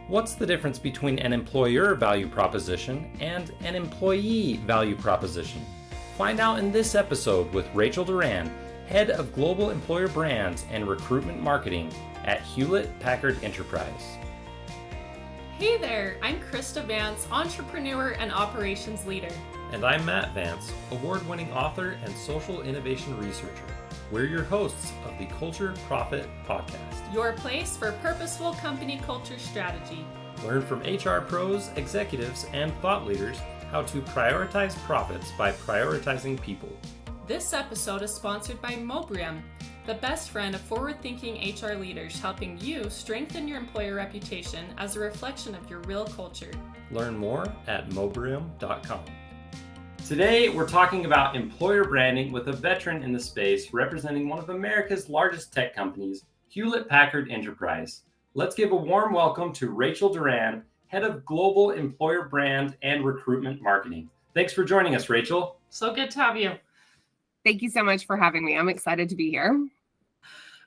What's the difference between an employer value proposition and an employee value proposition? Find out in this episode with Rachel Duran, Head of Global Employer Brands and Recruitment Marketing at Hewlett Packard Enterprise. Hey there, I'm Krista Vance, entrepreneur and operations leader. And I'm Matt Vance, award-winning author and social innovation researcher. We're your hosts of the Culture Profit Podcast. Your place for purposeful company culture strategy. Learn from HR pros, executives, and thought leaders how to prioritize profits by prioritizing people. This episode is sponsored by Mobrium, the best friend of forward-thinking HR leaders, helping you strengthen your employer reputation as a reflection of your real culture. Learn more at mobrium.com. Today, we're talking about employer branding with a veteran in the space representing one of America's largest tech companies, Hewlett Packard Enterprise. Let's give a warm welcome to Rachel Duran, Head of Global Employer Brand and Recruitment Marketing. Thanks for joining us, Rachel. So good to have you. Thank you so much for having me. I'm excited to be here.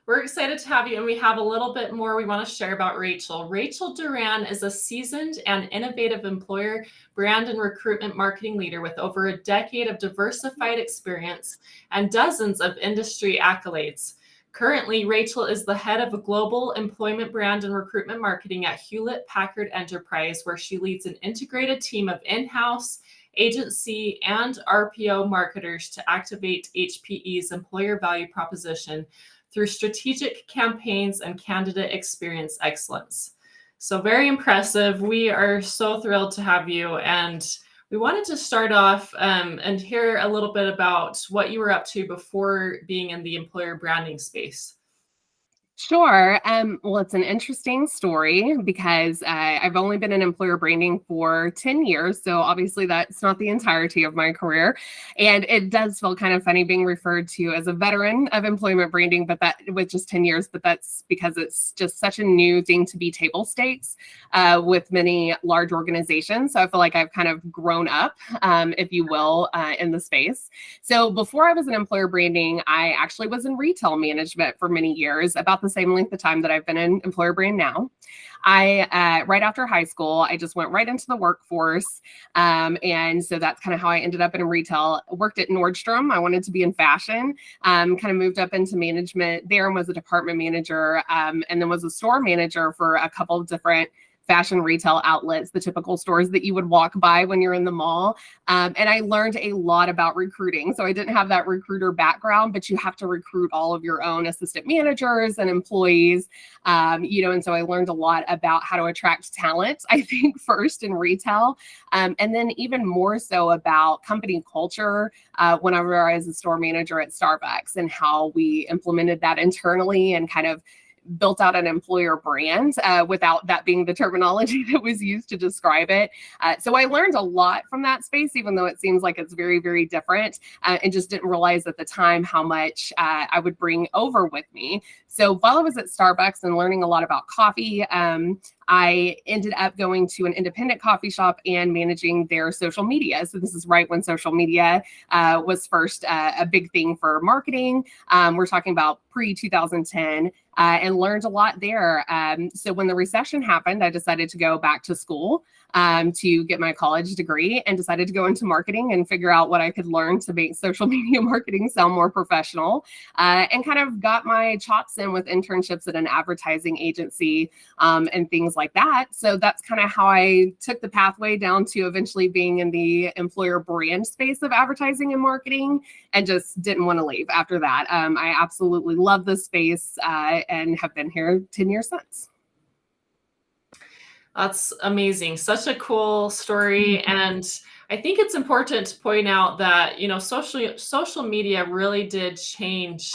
We're excited to have you, and we have a little bit more we want to share about Rachel. Rachel Duran is a seasoned and innovative employer brand and recruitment marketing leader with over a decade of diversified experience and dozens of industry accolades. Currently, Rachel is the head of a global employment brand and recruitment marketing at Hewlett Packard Enterprise, where she leads an integrated team of in-house, agency, and RPO marketers to activate HPE's employer value proposition through strategic campaigns and candidate experience excellence. So very impressive. We are so thrilled to have you. And we wanted to start off and hear a little bit about what you were up to before being in the employer branding space. Sure. Well, it's an interesting story because I've only been in employer branding for 10 years. So obviously that's not the entirety of my career. And it does feel kind of funny being referred to as a veteran of employment branding, but that with just 10 years, but that's because it's just such a new thing to be table stakes with many large organizations. So I feel like I've kind of grown up, if you will, in the space. So before I was in employer branding, I actually was in retail management for many years, about the same length of time that I've been in employer brand now. I, right after high school, I just went right into the workforce. And so that's kind of how I ended up in retail. Worked at Nordstrom. I wanted to be in fashion, kind of moved up into management there and was a department manager, and then was a store manager for a couple of different fashion retail outlets, the typical stores that you would walk by when you're in the mall. And I learned a lot about recruiting. So I didn't have that recruiter background, but you have to recruit all of your own assistant managers and employees, and so I learned a lot about how to attract talent, I think, first in retail. And then even more so about company culture whenever I was a store manager at Starbucks and how we implemented that internally and kind of built out an employer brand without that being the terminology that was used to describe it. So I learned a lot from that space, even though it seems like it's very, very different, and just didn't realize at the time how much I would bring over with me. So while I was at Starbucks and learning a lot about coffee, I ended up going to an independent coffee shop and managing their social media. So this is right when social media was first a big thing for marketing. We're talking about pre-2010. And learned a lot there. So when the recession happened, I decided to go back to school to get my college degree and decided to go into marketing and figure out what I could learn to make social media marketing sound more professional, and kind of got my chops in with internships at an advertising agency and things like that. So that's kind of how I took the pathway down to eventually being in the employer brand space of advertising and marketing, and just didn't want to leave after that. I absolutely love this space and have been here 10 years since. That's amazing. Such a cool story. And I think it's important to point out that, social media really did change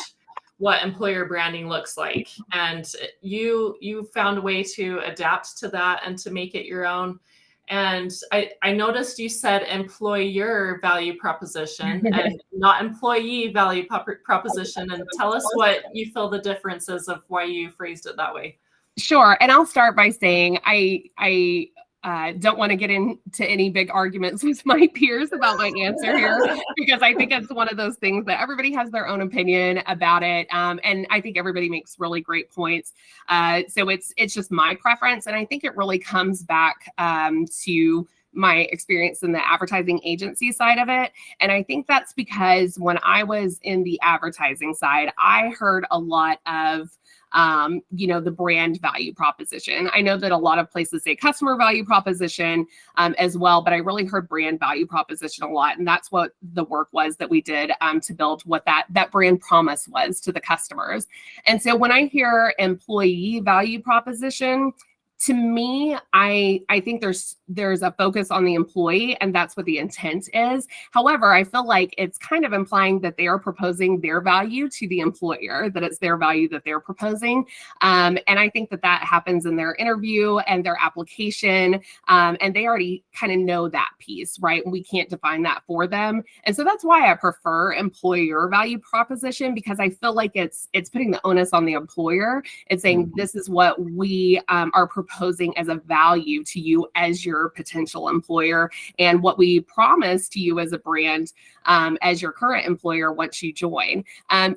what employer branding looks like. And you found a way to adapt to that and to make it your own. And I noticed you said employer value proposition and not employee value proposition. And tell us what you feel the difference is of why you phrased it that way. Sure. And I'll start by saying I don't want to get into any big arguments with my peers about my answer here, because I think it's one of those things that everybody has their own opinion about it. And I think everybody makes really great points. So it's just my preference. And I think it really comes back to my experience in the advertising agency side of it. And I think that's because when I was in the advertising side, I heard a lot of the brand value proposition. I know that a lot of places say customer value proposition as well, but I really heard brand value proposition a lot. And that's what the work was that we did to build what that brand promise was to the customers. And so when I hear employee value proposition, to me, I think there's a focus on the employee, and that's what the intent is. However, I feel like it's kind of implying that they are proposing their value to the employer, that it's their value that they're proposing. And I think that happens in their interview and their application. And they already kind of know that piece, right? We can't define that for them. And so that's why I prefer employer value proposition, because I feel like it's putting the onus on the employer. It's saying, this is what we are proposing as a value to you as your potential employer, and what we promise to you as a brand as your current employer once you join.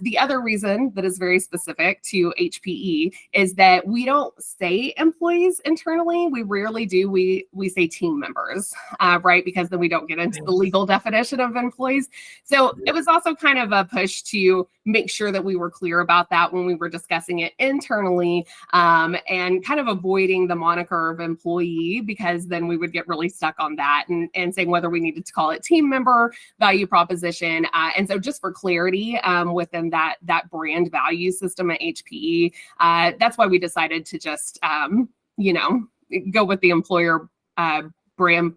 The other reason that is very specific to HPE is that we don't say employees internally. We rarely do. We say team members, right? Because then we don't get into the legal definition of employees. So it was also kind of a push to make sure that we were clear about that when we were discussing it internally, and kind of avoiding the moniker of employee, because then we would get really stuck on that and saying whether we needed to call it team member value proposition. And so just for clarity within that brand value system at HPE, that's why we decided to just, go with the employer brand,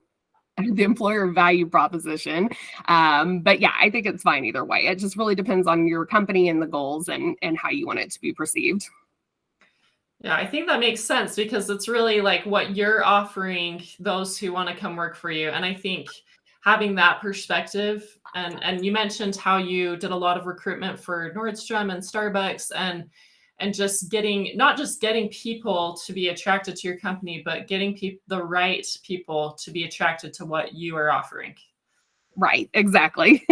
the employer value proposition. But yeah, I think it's fine either way. It just really depends on your company and the goals and how you want it to be perceived. Yeah, I think that makes sense, because it's really like what you're offering those who want to come work for you. And I think having that perspective, and you mentioned how you did a lot of recruitment for Nordstrom and Starbucks, and just not just getting people to be attracted to your company, but getting the right people to be attracted to what you are offering. Right, exactly.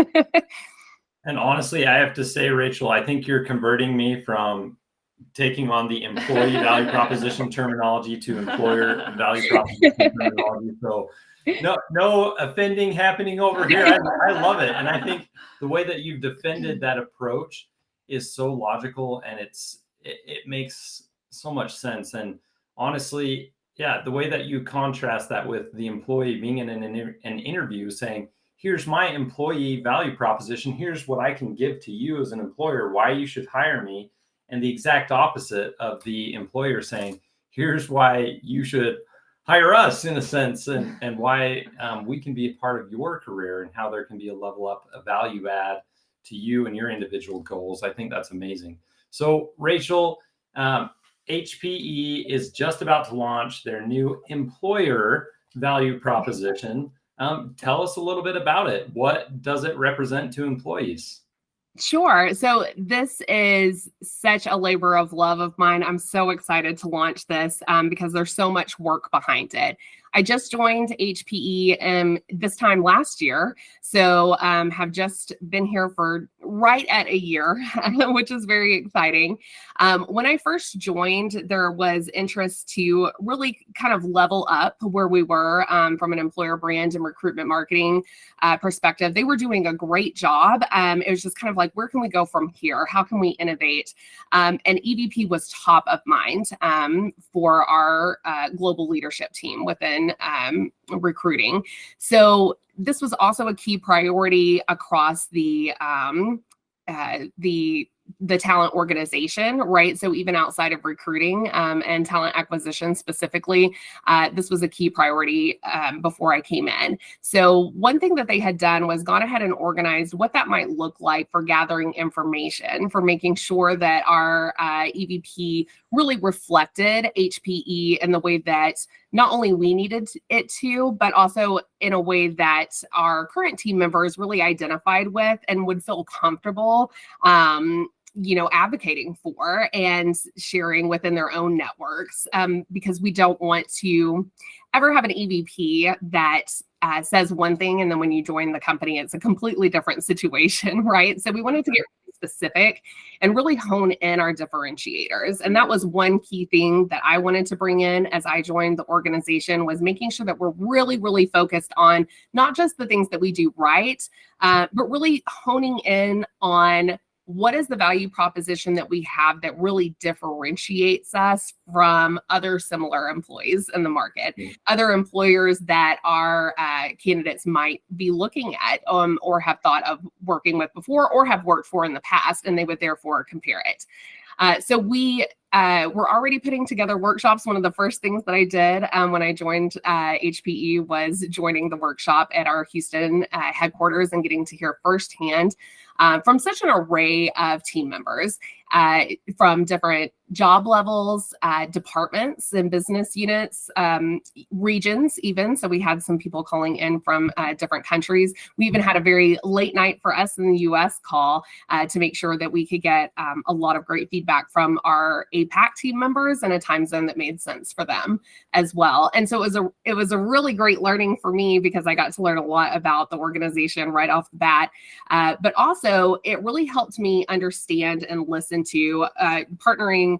And honestly, I have to say, Rachel, I think you're converting me from taking on the employee value proposition terminology to employer value proposition terminology. So no offending happening over here. I love it. And I think the way that you've defended that approach is so logical, and it makes so much sense. And honestly, yeah, the way that you contrast that with the employee being in an interview saying, here's my employee value proposition, here's what I can give to you as an employer, why you should hire me. And the exact opposite of the employer saying, here's why you should hire us, in a sense, and why we can be a part of your career, and how there can be a level up, a value add to you and your individual goals. I think that's amazing. So Rachel, HPE is just about to launch their new employer value proposition. Tell us a little bit about it. What does it represent to employees? Sure. So this is such a labor of love of mine. I'm so excited to launch this because there's so much work behind it. I just joined HPE this time last year, so have just been here for right at a year, which is very exciting. When I first joined, there was interest to really kind of level up where we were from an employer brand and recruitment marketing perspective. They were doing a great job. It was just kind of like, where can we go from here? How can we innovate? And EVP was top of mind for our global leadership team within recruiting. So this was also a key priority across the talent organization, right? So even outside of recruiting and talent acquisition specifically, this was a key priority before I came in. So one thing that they had done was gone ahead and organized what that might look like for gathering information, for making sure that our EVP really reflected HPE in the way that not only we needed it to, but also in a way that our current team members really identified with and would feel comfortable advocating for and sharing within their own networks, because we don't want to ever have an EVP that says one thing, and then when you join the company, it's a completely different situation, right? So we wanted to get specific and really hone in our differentiators. And that was one key thing that I wanted to bring in as I joined the organization, was making sure that we're really, really focused on not just the things that we do right, but really honing in on what is the value proposition that we have that really differentiates us from other similar employees in the market, other employers that our candidates might be looking at or have thought of working with before or have worked for in the past, and they would therefore compare it. So we were already putting together workshops. One of the first things that I did when I joined HPE was joining the workshop at our Houston headquarters and getting to hear firsthand from such an array of team members from different job levels, departments and business units, regions even. So we had some people calling in from different countries. We even had a very late night for us in the US call to make sure that we could get a lot of great feedback from our APAC team members in a time zone that made sense for them as well. And so it was a really great learning for me, because I got to learn a lot about the organization right off the bat. But also it really helped me understand and listen to partnering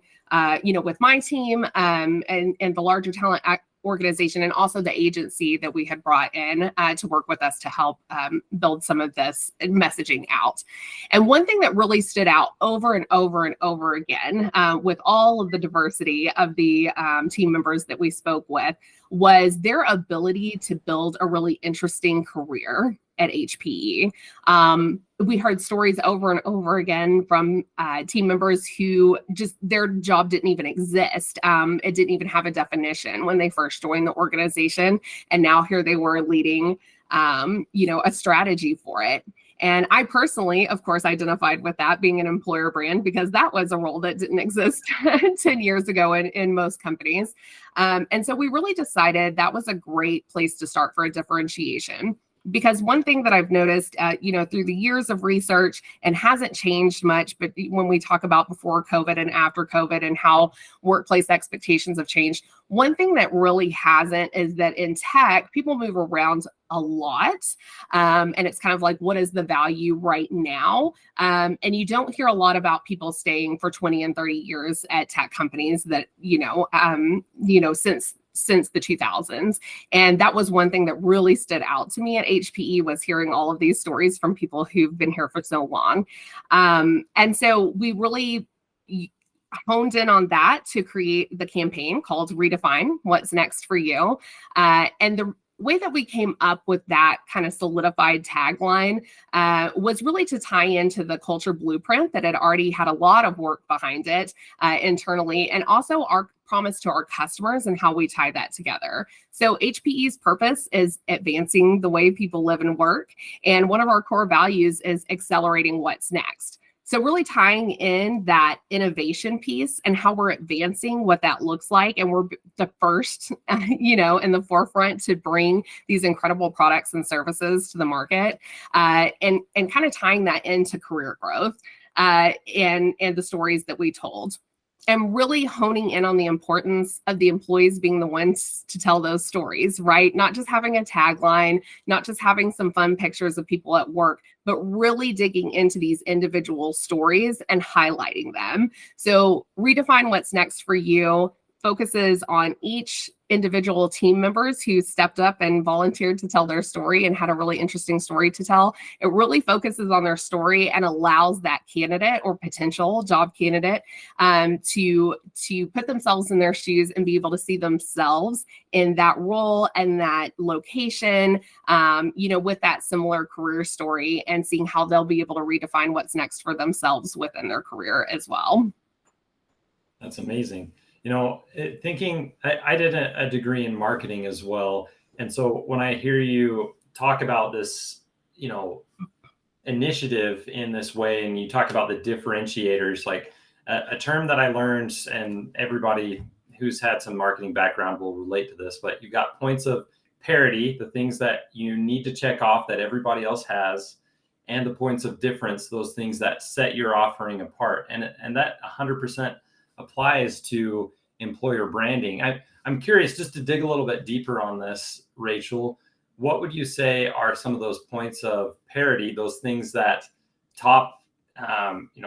with my team and the larger talent organization, and also the agency that we had brought in to work with us to help build some of this messaging out. And one thing that really stood out over and over and over again with all of the diversity of the team members that we spoke with was their ability to build a really interesting career at HPE. We heard stories over and over again from team members who just their job didn't even exist. It didn't even have a definition when they first joined the organization. And now here they were leading, a strategy for it. And I personally, of course, identified with that being an employer brand, because that was a role that didn't exist 10 years ago in most companies. And so we really decided that was a great place to start for a differentiation. Because one thing that I've noticed, through the years of research, and hasn't changed much, but when we talk about before COVID and after COVID and how workplace expectations have changed, one thing that really hasn't is that in tech, people move around a lot. And it's kind of like, what is the value right now? And you don't hear a lot about people staying for 20 and 30 years at tech companies that, since the 2000s. And that was one thing that really stood out to me at HPE, was hearing all of these stories from people who've been here for so long. And so we really honed in on that to create the campaign called Redefine What's Next for You. And the way that we came up with that kind of solidified tagline was really to tie into the culture blueprint that had already had a lot of work behind it internally, and also our promise to our customers and how we tie that together. So HPE's purpose is advancing the way people live and work. And one of our core values is accelerating what's next. So really tying in that innovation piece and how we're advancing what that looks like. And we're the first, in the forefront to bring these incredible products and services to the market, and kind of tying that into career growth and the stories that we told. And really honing in on the importance of the employees being the ones to tell those stories, right? Not just having a tagline, not just having some fun pictures of people at work, but really digging into these individual stories and highlighting them. So Redefine What's Next for You focuses on each individual team members who stepped up and volunteered to tell their story and had a really interesting story to tell. It really focuses on their story and allows that candidate or potential job candidate to put themselves in their shoes and be able to see themselves in that role and that location, with that similar career story, and seeing how they'll be able to redefine what's next for themselves within their career as well. That's amazing. Thinking, I did a degree in marketing as well. And so when I hear you talk about this, initiative in this way, and you talk about the differentiators, like a term that I learned, and everybody who's had some marketing background will relate to this, but you've got points of parity, the things that you need to check off that everybody else has. and the points of difference, those things that set your offering apart. And that 100% applies to employer branding. I'm curious, just to dig a little bit deeper on this, Rachel, what would you say are some of those points of parity, those things that top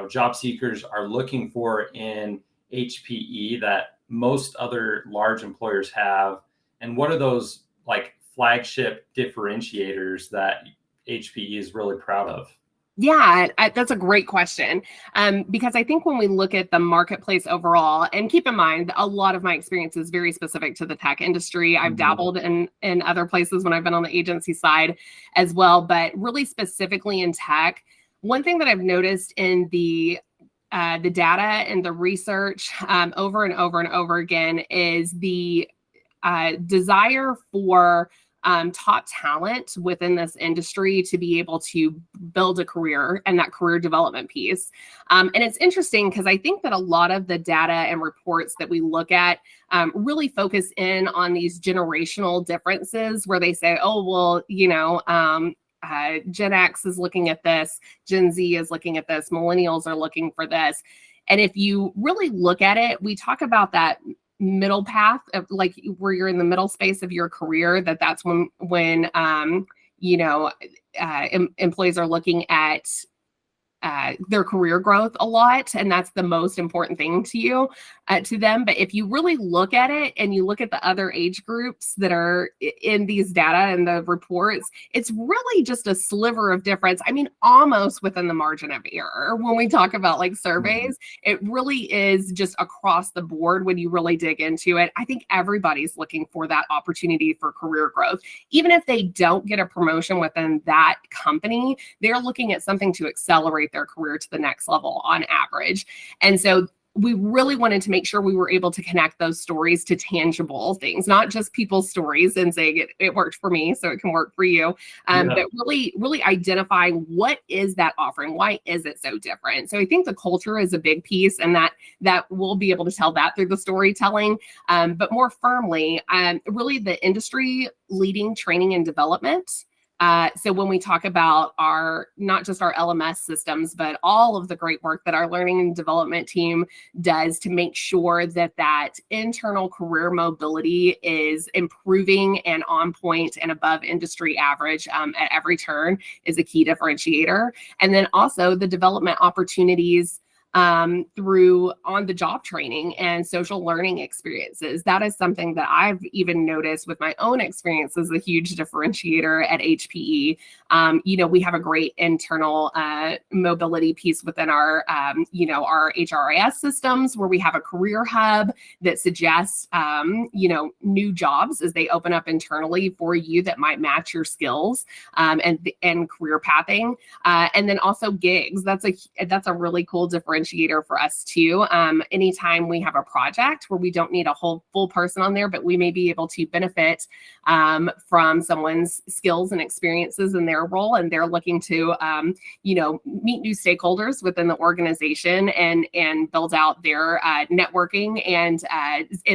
job seekers are looking for in HPE that most other large employers have? And what are those like flagship differentiators that HPE is really proud of? Yeah, that's a great question. Because I think when we look at the marketplace overall, and keep in mind, a lot of my experience is very specific to the tech industry. I've dabbled in other places when I've been on the agency side as well, but really specifically in tech. One thing that I've noticed in the data and the research over and over and over again is the desire for top talent within this industry to be able to build a career and that career development piece. And it's interesting because I think that a lot of the data and reports that we look at really focus in on these generational differences where they say, oh, well, Gen X is looking at this, Gen Z is looking at this, millennials are looking for this. And if you really look at it, we talk about that middle path of like where you're in the middle space of your career, that's when employees are looking at their career growth a lot, and that's the most important thing to them. But if you really look at it and you look at the other age groups that are in these data and the reports, it's really just a sliver of difference. I mean, almost within the margin of error. When we talk about like surveys, it really is just across the board when you really dig into it. I think everybody's looking for that opportunity for career growth. Even if they don't get a promotion within that company, they're looking at something to accelerate their career to the next level on average. And so we really wanted to make sure we were able to connect those stories to tangible things, not just people's stories and saying it worked for me, so it can work for you, but really identifying what is that offering? Why is it so different? So I think the culture is a big piece, and that we'll be able to tell that through the storytelling, but more firmly, really the industry leading training and development. So when we talk about not just our LMS systems, but all of the great work that our learning and development team does to make sure that internal career mobility is improving and on point and above industry average at every turn is a key differentiator. And then also the development opportunities through on-the-job training and social learning experiences. That is something that I've even noticed with my own experience as a huge differentiator at HPE. We have a great internal mobility piece within our HRIS systems where we have a career hub that suggests, new jobs as they open up internally for you that might match your skills and career pathing. And then also gigs. That's a really cool differentiator for us too. Anytime we have a project where we don't need a whole full person on there, but we may be able to benefit from someone's skills and experiences in their role, and they're looking to meet new stakeholders within the organization and build out their networking and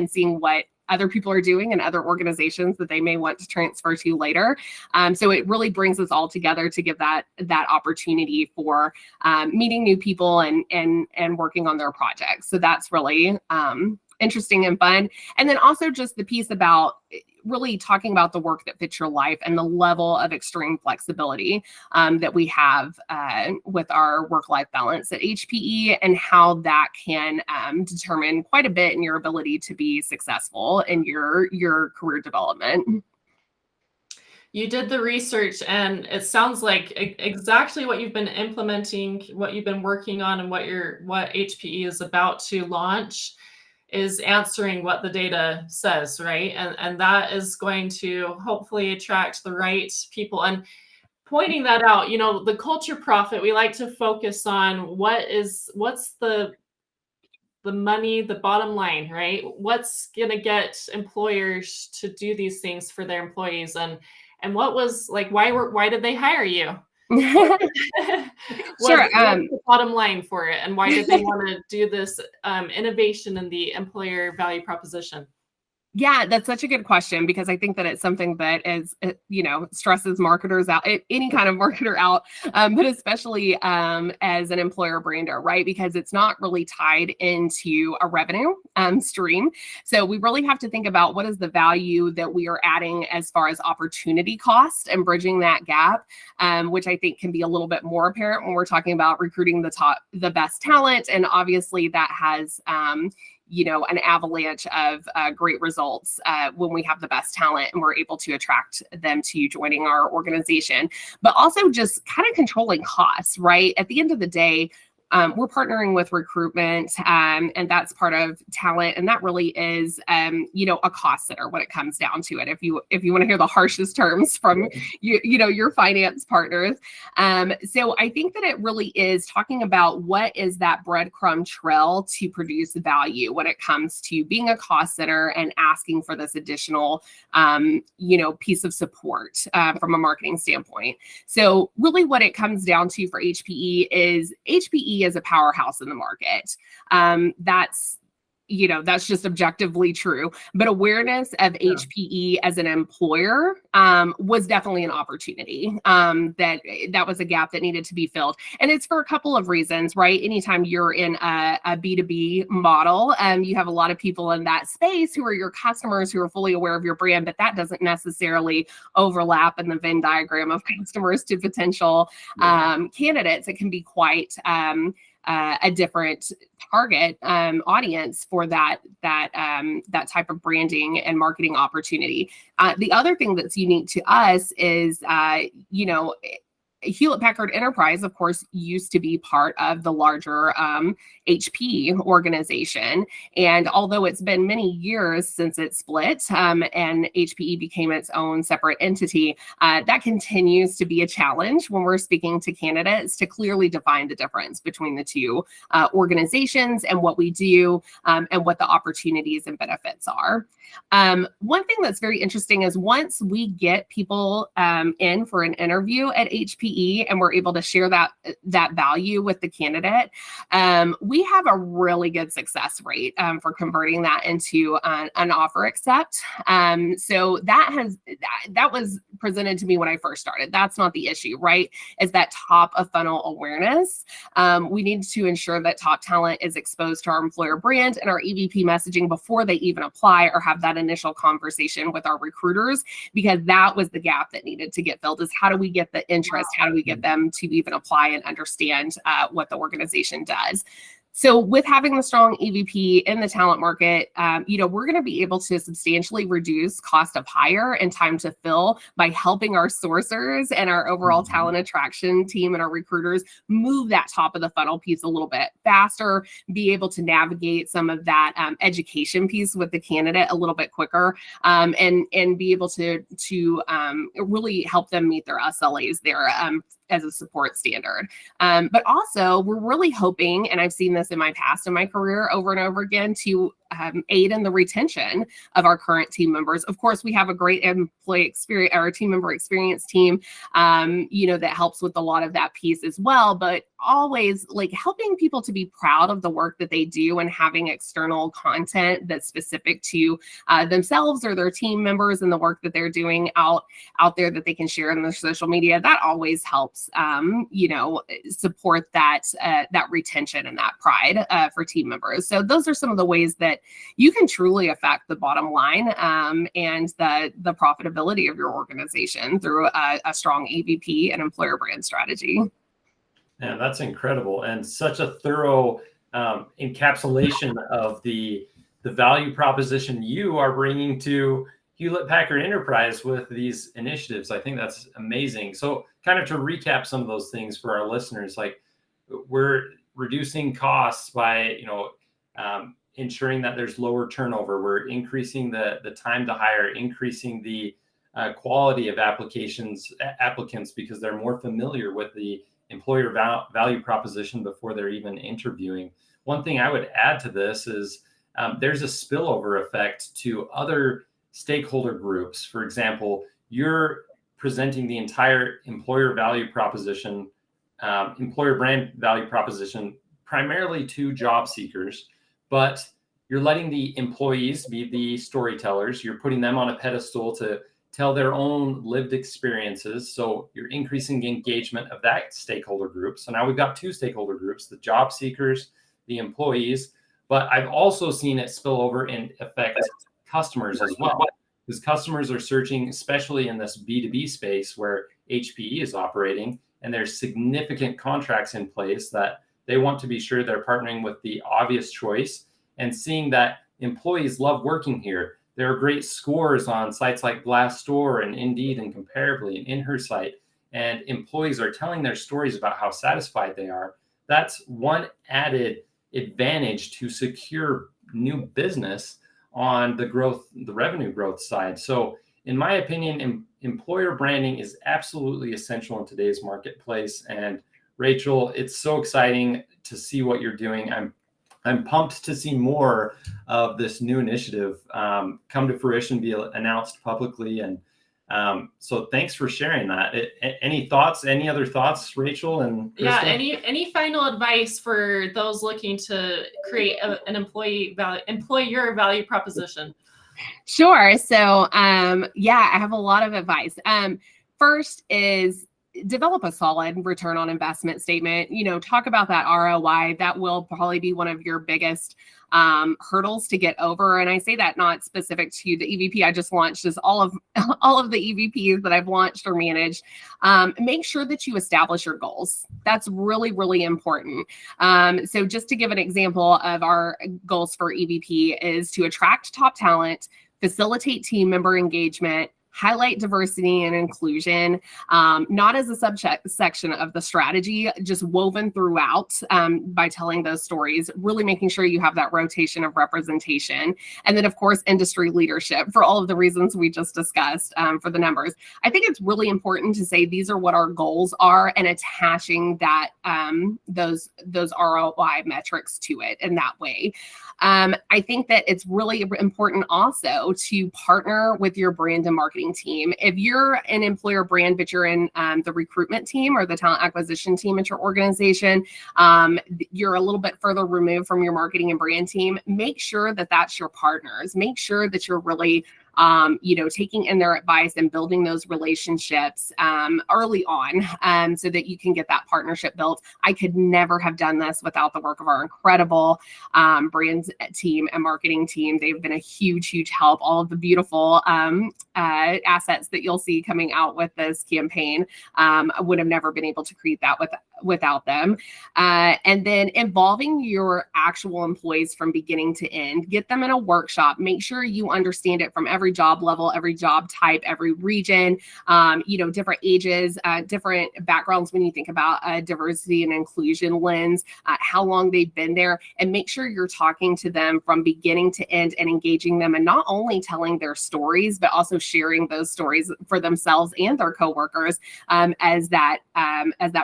seeing what other people are doing and other organizations that they may want to transfer to later. So it really brings us all together to give that opportunity for meeting new people and working on their projects. So that's really interesting and fun. And then also just the piece about really talking about the work that fits your life and the level of extreme flexibility that we have with our work-life balance at HPE, and how that can determine quite a bit in your ability to be successful in your career development. You did the research, and it sounds like exactly what you've been implementing, what you've been working on, and what HPE is about to launch is answering what the data says, right? And that is going to hopefully attract the right people. And pointing that out, the culture profit, we like to focus on what's the money, the bottom line, right? What's going to get employers to do these things for their employees, and what was like, why did they hire you? Sure. What's the bottom line for it, and why did they want to do this innovation in the employer value proposition? Yeah, that's such a good question, because I think that it's something that is, stresses marketers out, any kind of marketer out, but especially as an employer brander, right? Because it's not really tied into a revenue stream. So we really have to think about what is the value that we are adding as far as opportunity cost and bridging that gap, which I think can be a little bit more apparent when we're talking about recruiting the best talent. And obviously that has an avalanche of great results when we have the best talent and we're able to attract them to joining our organization. But also just kind of controlling costs, right? At the end of the day, we're partnering with Recruitment, and that's part of talent, and that really is, a cost center when it comes down to it. If you want to hear the harshest terms from your finance partners, so I think that it really is talking about what is that breadcrumb trail to produce value when it comes to being a cost center and asking for this additional, piece of support from a marketing standpoint. So really, what it comes down to for HPE is a powerhouse in the market. That's just objectively true. But awareness of HPE as an employer was definitely an opportunity. That was a gap that needed to be filled. And it's for a couple of reasons, right? Anytime you're in a B2B model, you have a lot of people in that space who are your customers, who are fully aware of your brand, but that doesn't necessarily overlap in the Venn diagram of customers to potential candidates. It can be quite a different target audience for that type of branding and marketing opportunity. The other thing that's unique to us is, Hewlett Packard Enterprise, of course, used to be part of the larger HP organization. And although it's been many years since it split and HPE became its own separate entity, that continues to be a challenge when we're speaking to candidates to clearly define the difference between the two organizations and what we do and what the opportunities and benefits are. One thing that's very interesting is once we get people in for an interview at HPE and we're able to share that value with the candidate, we have a really good success rate for converting that into an offer accept. So that was presented to me when I first started. That's not the issue, right? Is that top of funnel awareness. We need to ensure that top talent is exposed to our employer brand and our EVP messaging before they even apply or have that initial conversation with our recruiters, because that was the gap that needed to get filled, is how do we get the interest? How do we get them to even apply and understand what the organization does? So with having the strong EVP in the talent market, we're going to be able to substantially reduce cost of hire and time to fill by helping our sourcers and our overall talent attraction team and our recruiters move that top of the funnel piece a little bit faster, be able to navigate some of that education piece with the candidate a little bit quicker, and be able to really help them meet their SLAs there as a support standard. But also, we're really hoping, and I've seen this in my past in my career over and over again, to aid in the retention of our current team members. Of course, we have a great employee experience, or team member experience team, that helps with a lot of that piece as well. But always helping people to be proud of the work that they do and having external content that's specific to themselves or their team members and the work that they're doing out there that they can share in their social media. That always helps, support that retention and that pride for team members. So those are some of the ways that you can truly affect the bottom line and the profitability of your organization through a strong EVP and employer brand strategy. Yeah, that's incredible, and such a thorough encapsulation of the value proposition you are bringing to Hewlett Packard Enterprise with these initiatives. I think that's amazing. So kind of to recap some of those things for our listeners, we're reducing costs by, ensuring that there's lower turnover. We're increasing the time to hire, increasing the quality of applicants because they're more familiar with the employer value proposition before they're even interviewing. One thing I would add to this is there's a spillover effect to other stakeholder groups. For example, you're presenting the entire employer value proposition, employer brand value proposition, primarily to job seekers, but you're letting the employees be the storytellers. You're putting them on a pedestal to tell their own lived experiences. So you're increasing the engagement of that stakeholder group. So now we've got two stakeholder groups, the job seekers, the employees, but I've also seen it spill over and affect customers as well. Because customers are searching, especially in this B2B space where HPE is operating, and there's significant contracts in place that they want to be sure they're partnering with the obvious choice and seeing that employees love working here. There are great scores on sites like Glassdoor and Indeed and Comparably and InHerSite, and employees are telling their stories about how satisfied they are. That's one added advantage to secure new business on the revenue growth side. So in my opinion, employer branding is absolutely essential in today's marketplace. And Rachel, it's so exciting to see what you're doing. I'm pumped to see more of this new initiative come to fruition, be announced publicly. And so thanks for sharing that. Any other thoughts, Rachel and Krista? Yeah, any final advice for those looking to create an employer value proposition? Sure. So, I have a lot of advice. First is develop a solid return on investment statement. Talk about that ROI. That will probably be one of your biggest hurdles to get over. And I say that not specific to the EVP I just launched, is all of the EVPs that I've launched or managed. Make sure that you establish your goals. That's really, really important. So just to give an example of our goals for EVP is to attract top talent, facilitate team member engagement, highlight diversity and inclusion, not as a subsection of the strategy, just woven throughout by telling those stories, really making sure you have that rotation of representation. And then, of course, industry leadership for all of the reasons we just discussed for the numbers. I think it's really important to say these are what our goals are and attaching that those ROI metrics to it in that way. I think that it's really important also to partner with your brand and marketing team. If you're an employer brand, but you're in the recruitment team or the talent acquisition team at your organization, you're a little bit further removed from your marketing and brand team, make sure that that's your partners. Make sure that you're really taking in their advice and building those relationships early on so that you can get that partnership built. I could never have done this without the work of our incredible brands team and marketing team. They've been a huge, huge help. All of the beautiful assets that you'll see coming out with this campaign, I would have never been able to create that without them. And then involving your actual employees from beginning to end, get them in a workshop, make sure you understand it from every job level, every job type, every region, different ages, different backgrounds when you think about a diversity and inclusion lens, how long they've been there, and make sure you're talking to them from beginning to end and engaging them, and not only telling their stories, but also sharing those stories for themselves and their coworkers as that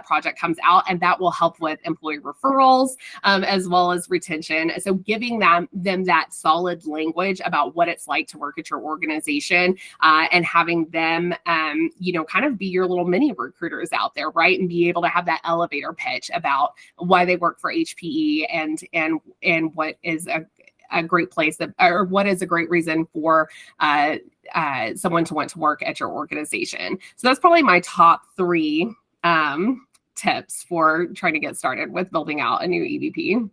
project comes out. And that will help with employee referrals as well as retention. So giving them that solid language about what it's like to work at your organization and having them, kind of be your little mini recruiters out there, right? And be able to have that elevator pitch about why they work for HPE and what is a great place or what is a great reason for someone to want to work at your organization. So that's probably my top 3 tips for trying to get started with building out a new EVP.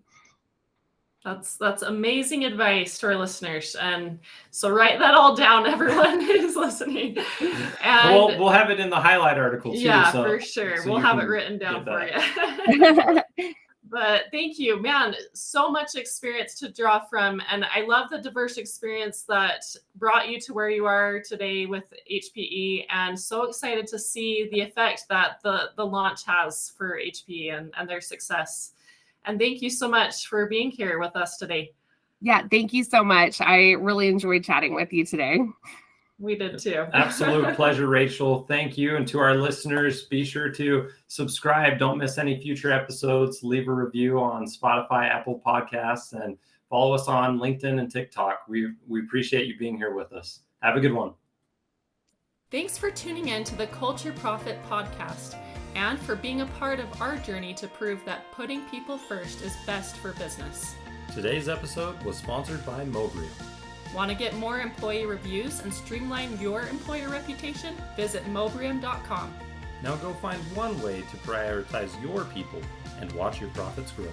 That's amazing advice to our listeners. And so write that all down, everyone who's listening. And we'll have it in the highlight article too. Yeah, for sure. So we'll have it written down for you. But thank you, man. So much experience to draw from. And I love the diverse experience that brought you to where you are today with HPE. And so excited to see the effect that the launch has for HPE and their success. And thank you so much for being here with us today. Yeah, thank you so much. I really enjoyed chatting with you today. We did too. Absolute pleasure, Rachel. Thank you. And to our listeners, be sure to subscribe. Don't miss any future episodes. Leave a review on Spotify, Apple Podcasts, and follow us on LinkedIn and TikTok. We appreciate you being here with us. Have a good one. Thanks for tuning in to the Culture Profit Podcast and for being a part of our journey to prove that putting people first is best for business. Today's episode was sponsored by Mobrium. Want to get more employee reviews and streamline your employer reputation? Visit mobrium.com. Now go find one way to prioritize your people and watch your profits grow.